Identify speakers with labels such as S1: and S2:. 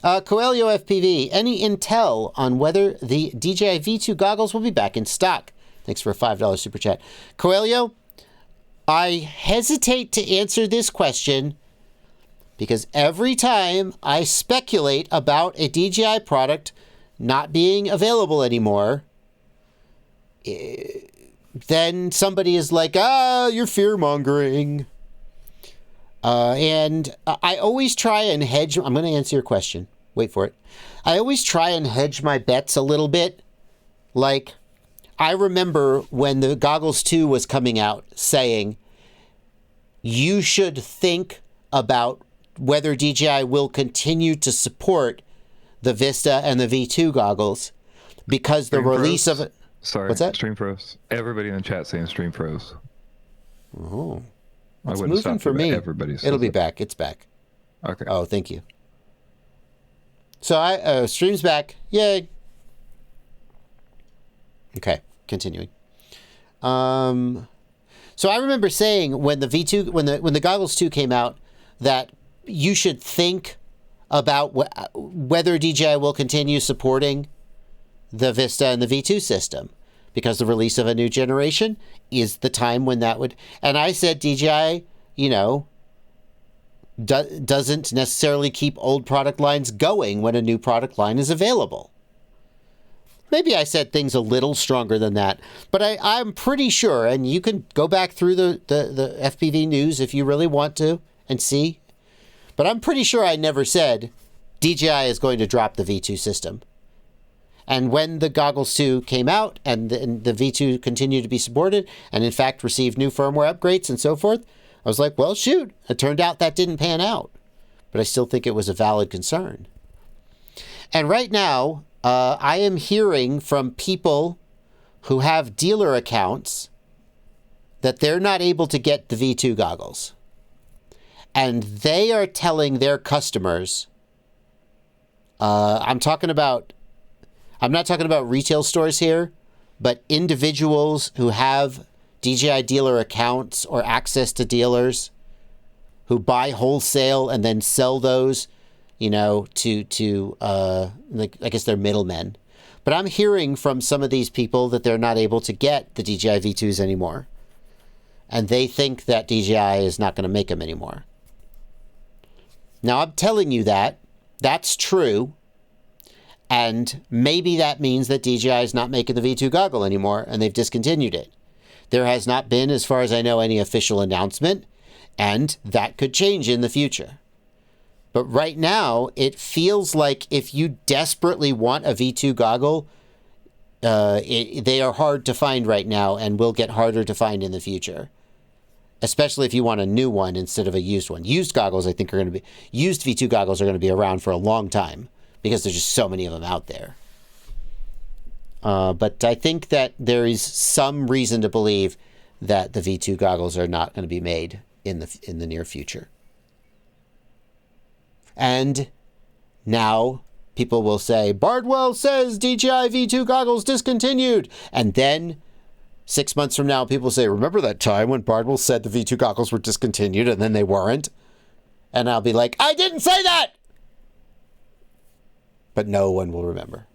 S1: Coelho FPV, any intel on whether the DJI V2 goggles will be back in stock? Thanks for a $5 super chat. Coelho, I hesitate to answer this question because every time I speculate about a DJI product not being available anymore, then somebody is like, you're fear-mongering. And I always try and hedge. I'm going to answer your question. Wait for it. I always try and hedge my bets a little bit. Like, I remember when the Goggles 2 was coming out saying, you should think about whether DJI will continue to support the Vista and the V2 goggles because
S2: Stream
S1: the release
S2: Pros?
S1: of it.
S2: Sorry,
S1: What's that?
S2: Stream Pros. Everybody in the chat saying Stream Pros.
S1: Oh,
S2: I
S1: it's
S2: wouldn't
S1: moving
S2: stop
S1: for
S2: you, but
S1: me.
S2: everybody says
S1: It'll be
S2: it.
S1: back. It's back.
S2: Okay.
S1: Oh, thank you. So I stream's back. Yay. Okay, continuing. So I remember saying when the V2 when the Goggles 2 came out that you should think about whether DJI will continue supporting the Vista and the V2 system because the release of a new generation is the time when that would. And I said DJI, doesn't necessarily keep old product lines going when a new product line is available. Maybe I said things a little stronger than that, but I'm pretty sure, and you can go back through the FPV news if you really want to and see, but I'm pretty sure I never said DJI is going to drop the V2 system. And when the Goggles 2 came out and the V2 continued to be supported and in fact received new firmware upgrades and so forth, I was like, well, shoot, it turned out that didn't pan out, but I still think it was a valid concern. And right now, I am hearing from people who have dealer accounts that they're not able to get the V2 goggles. And they are telling their customers, I'm not talking about retail stores here, but individuals who have DJI dealer accounts or access to dealers who buy wholesale and then sell those to I guess they're middlemen. But I'm hearing from some of these people that they're not able to get the DJI V2s anymore. And they think that DJI is not going to make them anymore. Now, I'm telling you that's true. And maybe that means that DJI is not making the V2 goggle anymore and they've discontinued it. There has not been, as far as I know, any official announcement, and that could change in the future. But right now, it feels like if you desperately want a V2 goggle, they are hard to find right now and will get harder to find in the future. Especially if you want a new one instead of a used one. Used goggles, I think, used V2 goggles are going to be around for a long time because there's just so many of them out there. But I think that there is some reason to believe that the V2 goggles are not going to be made in the near future. And now people will say, Bardwell says DJI V2 goggles discontinued. And then 6 months from now, people say, remember that time when Bardwell said the V2 goggles were discontinued and then they weren't? And I'll be like, I didn't say that! But no one will remember.